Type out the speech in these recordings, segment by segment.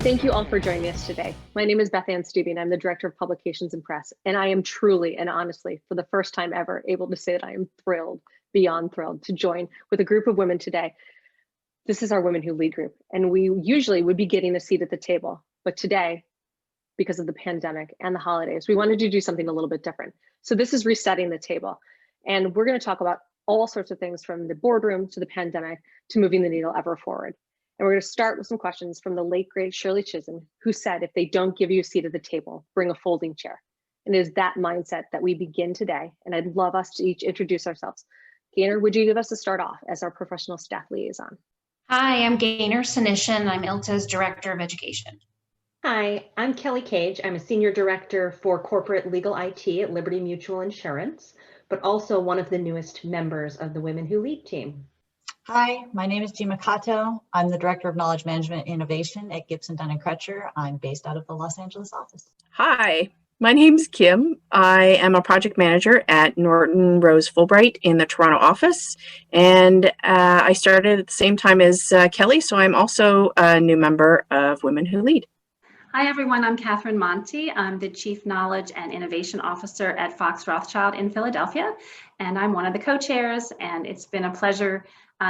Thank you all for joining us today. My name is Beth Ann Stubing. I'm the Director of Publications and Press, and I am truly and honestly, for the first time ever, able to say that I am thrilled, beyond thrilled, to join with a group of women today. This is our Women Who Lead group, and we usually would be getting a seat at the table, but today, because of the pandemic and the holidays, we wanted to do something a little bit different. So this is resetting the table, and we're going to talk about all sorts of things from the boardroom to the pandemic to moving the needle ever forward. And we're going to start with some questions from the late, great Shirley Chisholm, who said, if they don't give you a seat at the table, bring a folding chair. And it is that mindset that we begin today. And I'd love us to each introduce ourselves. Gaynor, would you give us a start off as our professional staff liaison? Hi, I'm Gaynor Sinishin. I'm ILTA's Director of Education. Hi, I'm Kelly Cage. I'm a Senior Director for Corporate Legal IT at Liberty Mutual Insurance, but also one of the newest members of the Women Who Lead team. Hi, my name is Jima Kato. I'm the Director of Knowledge Management Innovation at Gibson, Dunn & Crutcher. I'm based out of the Los Angeles office. Hi, my name's Kim. I am a project manager at Norton Rose Fulbright in the Toronto office, and I started at the same time as Kelly, so I'm also a new member of Women Who Lead. Hi everyone, I'm Catherine Monti. I'm the Chief Knowledge and Innovation Officer at Fox Rothschild in Philadelphia, and I'm one of the co-chairs, and it's been a pleasure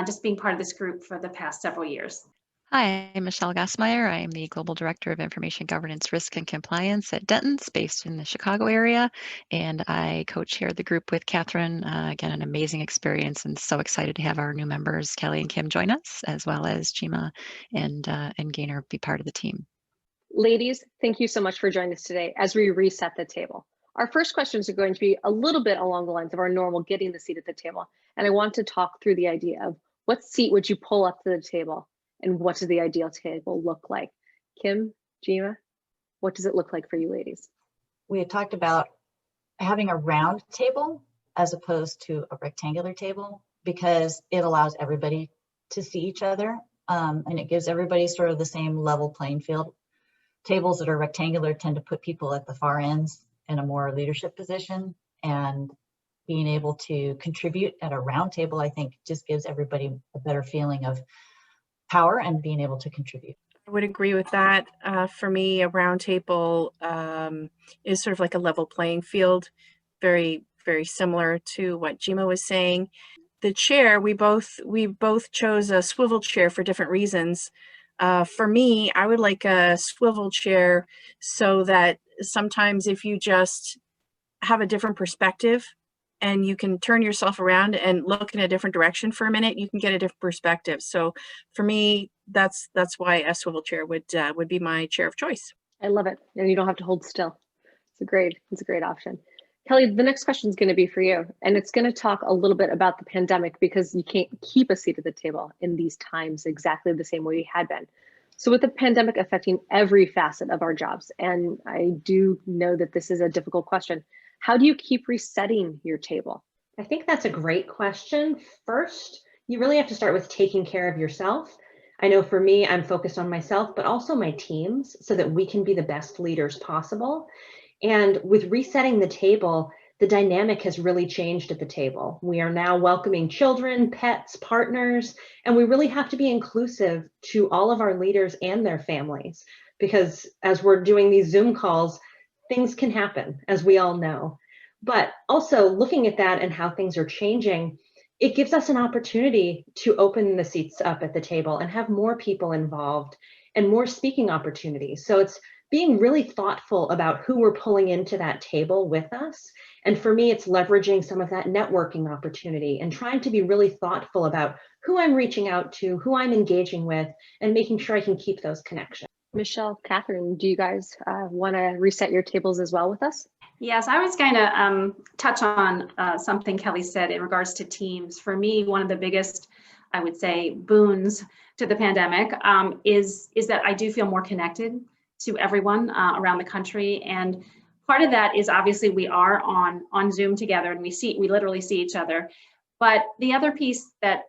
just being part of this group for the past several years. Hi, I'm Michelle Gassmeyer. I am the Global Director of Information Governance, Risk, and Compliance at Denton's, based in the Chicago area, and I co-chair the group with Catherine. Again, an amazing experience, and so excited to have our new members, Kelly and Kim, join us, as well as Jima and Gaynor be part of the team. Ladies, thank you so much for joining us today as we reset the table. Our first questions are going to be a little bit along the lines of our normal getting the seat at the table. And I want to talk through the idea of what seat would you pull up to the table and what does the ideal table look like? Kim, Jima, what does it look like for you ladies? We had talked about having a round table as opposed to a rectangular table because it allows everybody to see each other and it gives everybody sort of the same level playing field. Tables that are rectangular tend to put people at the far ends in a more leadership position, and being able to contribute at a round table, I think, just gives everybody a better feeling of power and being able to contribute. I would agree with that. For me, a round table is sort of like a level playing field, very, very similar to what Jima was saying. The chair, we both chose a swivel chair for different reasons. For me, I would like a swivel chair so that sometimes if you just have a different perspective and you can turn yourself around and look in a different direction for a minute, you can get a different perspective. So for me, that's why a swivel chair would be my chair of choice. I love it. And you don't have to hold still. It's a great option. Kelly, the next question is going to be for you. And it's going to talk a little bit about the pandemic because you can't keep a seat at the table in these times exactly the same way we had been. So with the pandemic affecting every facet of our jobs, and I do know that this is a difficult question, how do you keep resetting your table? I think that's a great question. First, you really have to start with taking care of yourself. I know for me, I'm focused on myself, but also my teams so that we can be the best leaders possible. And with resetting the table, the dynamic has really changed at the table. We are now welcoming children, pets, partners, and we really have to be inclusive to all of our leaders and their families, because as we're doing these Zoom calls, things can happen, as we all know. But also looking at that and how things are changing, it gives us an opportunity to open the seats up at the table and have more people involved and more speaking opportunities. So it's being really thoughtful about who we're pulling into that table with us. And for me, it's leveraging some of that networking opportunity and trying to be really thoughtful about who I'm reaching out to, who I'm engaging with, and making sure I can keep those connections. Michelle, Catherine, do you guys want to reset your tables as well with us? Yes, I was going to touch on something Kelly said in regards to teams. For me, one of the biggest, I would say, boons to the pandemic is that I do feel more connected to everyone around the country. And part of that is obviously we are on Zoom together and we literally see each other. But the other piece that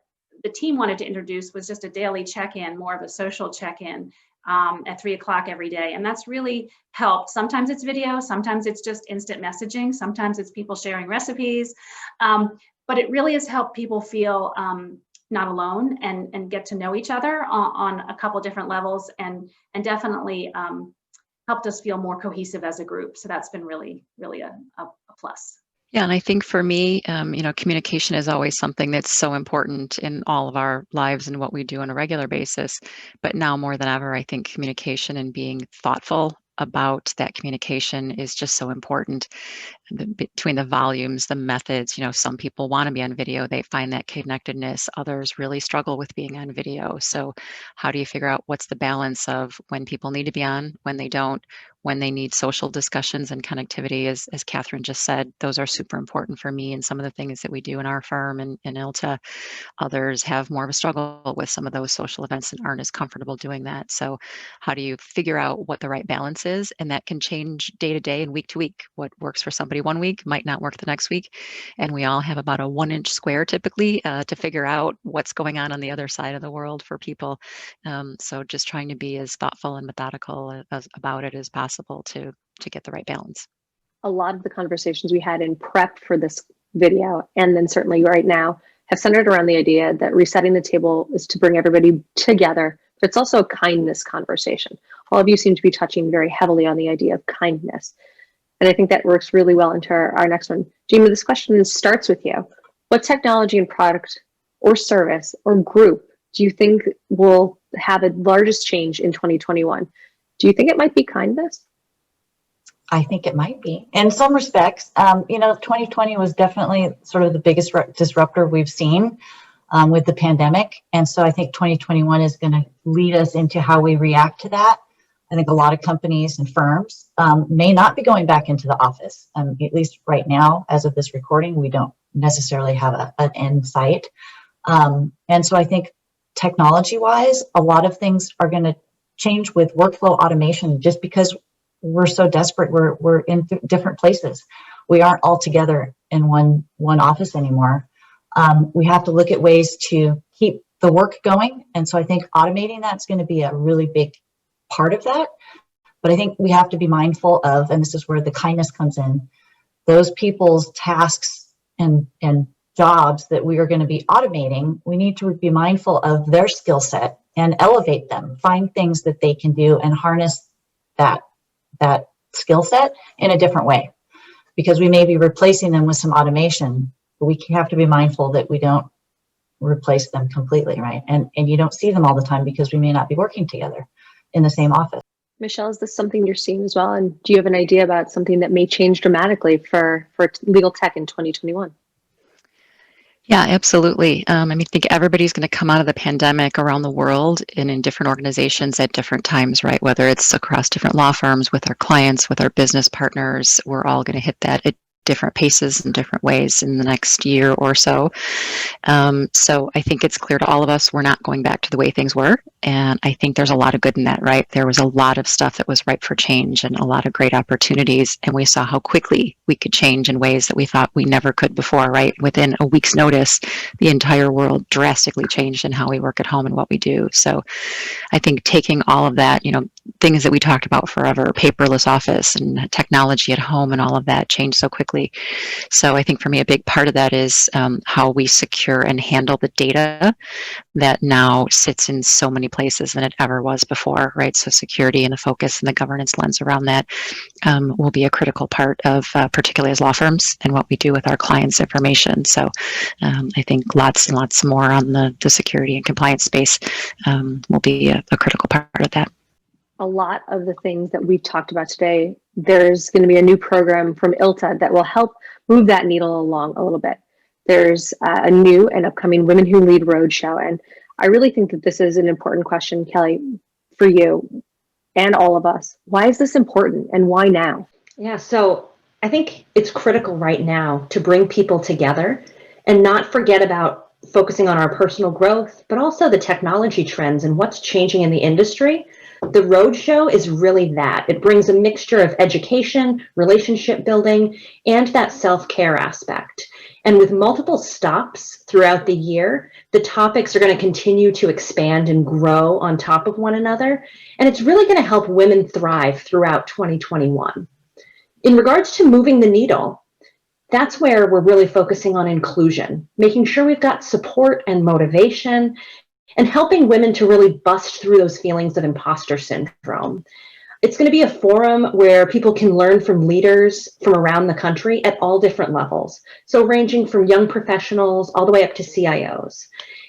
the team wanted to introduce was just a daily check-in, more of a social check-in at 3 o'clock every day. And that's really helped. Sometimes it's video, sometimes it's just instant messaging, sometimes it's people sharing recipes. But it really has helped people feel not alone and get to know each other on a couple different levels, and definitely helped us feel more cohesive as a group. So that's been really, really a plus. Yeah, and I think for me, communication is always something that's so important in all of our lives and what we do on a regular basis. But now more than ever, I think communication and being thoughtful about that communication is just so important. Between the volumes, the methods, some people want to be on video, they find that connectedness. Others really struggle with being on video. So how do you figure out what's the balance of when people need to be on, when they don't, when they need social discussions and connectivity, as Catherine just said, those are super important for me and some of the things that we do in our firm and in ILTA. Others have more of a struggle with some of those social events and aren't as comfortable doing that. So how do you figure out what the right balance is? And that can change day to day and week to week. What works for somebody one week might not work the next week. And we all have about a 1-inch square typically to figure out what's going on the other side of the world for people. So just trying to be as thoughtful and methodical about it as possible to get the right balance. A lot of the conversations we had in prep for this video, and then certainly right now, have centered around the idea that resetting the table is to bring everybody together, but it's also a kindness conversation. All of you seem to be touching very heavily on the idea of kindness. And I think that works really well into our next one. Jima, this question starts with you. What technology and product or service or group do you think will have the largest change in 2021? Do you think it might be kindness? I think it might be. In some respects, 2020 was definitely sort of the biggest disruptor we've seen with the pandemic. And so I think 2021 is going to lead us into how we react to that. I think a lot of companies and firms may not be going back into the office. At least right now, as of this recording, we don't necessarily have an end sight. And so I think technology-wise, a lot of things are going to change with workflow automation just because we're so desperate. We're in different places. We aren't all together in one office anymore. We have to look at ways to keep the work going. And so I think automating that's going to be a really big part of that. But I think we have to be mindful of, and this is where the kindness comes in, those people's tasks and jobs that we are going to be automating. We need to be mindful of their skill set and elevate them, find things that they can do and harness that skill set in a different way, because we may be replacing them with some automation, but we have to be mindful that we don't replace them completely, right? And you don't see them all the time because we may not be working together in the same office. Michelle, is this something you're seeing as well? And do you have an idea about something that may change dramatically for legal tech in 2021? Yeah, absolutely. I think everybody's going to come out of the pandemic around the world and in different organizations at different times, right? Whether it's across different law firms, with our clients, with our business partners, we're all going to hit that at different paces in different ways in the next year or so. So I think it's clear to all of us we're not going back to the way things were. And I think there's a lot of good in that, right? There was a lot of stuff that was ripe for change and a lot of great opportunities. And we saw how quickly we could change in ways that we thought we never could before, right? Within a week's notice, the entire world drastically changed in how we work at home and what we do. So I think taking all of that, things that we talked about forever, paperless office and technology at home and all of that changed so quickly. So I think for me, a big part of that is how we secure and handle the data that now sits in so many places than it ever was before, right? So security and the focus and the governance lens around that will be a critical part of, particularly as law firms and what we do with our clients' information. So I think lots and lots more on the security and compliance space will be a critical part of that. A lot of the things that we've talked about today, there's going to be a new program from ILTA that will help move that needle along a little bit. There's a new and upcoming Women Who Lead Roadshow. And I really think that this is an important question, Kelly, for you and all of us. Why is this important and why now? Yeah, so I think it's critical right now to bring people together and not forget about focusing on our personal growth, but also the technology trends and what's changing in the industry. The Roadshow is really that. It brings a mixture of education, relationship building, and that self-care aspect. And with multiple stops throughout the year, the topics are going to continue to expand and grow on top of one another. And it's really going to help women thrive throughout 2021. In regards to moving the needle, That's where we're really focusing on inclusion, making sure we've got support and motivation, and helping women to really bust through those feelings of imposter syndrome. It's going to be a forum where people can learn from leaders from around the country at all different levels. So ranging from young professionals all the way up to CIOs.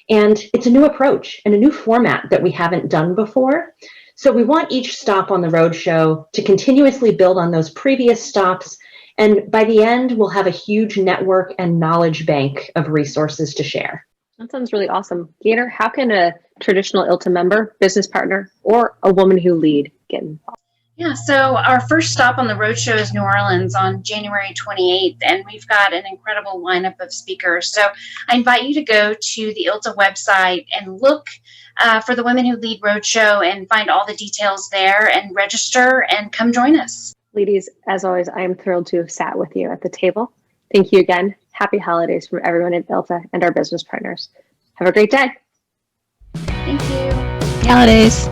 And it's a new approach and a new format that we haven't done before. So we want each stop on the roadshow to continuously build on those previous stops. And by the end, we'll have a huge network and knowledge bank of resources to share. That sounds really awesome. Gaynor, how can a traditional ILTA member, business partner, or a woman who lead get involved? Yeah, so our first stop on the roadshow is New Orleans on January 28th, and we've got an incredible lineup of speakers. So I invite you to go to the ILTA website and look for the Women Who Lead Roadshow and find all the details there and register and come join us. Ladies, as always, I am thrilled to have sat with you at the table. Thank you again. Happy holidays from everyone at ILTA and our business partners. Have a great day. Thank you. Happy holidays.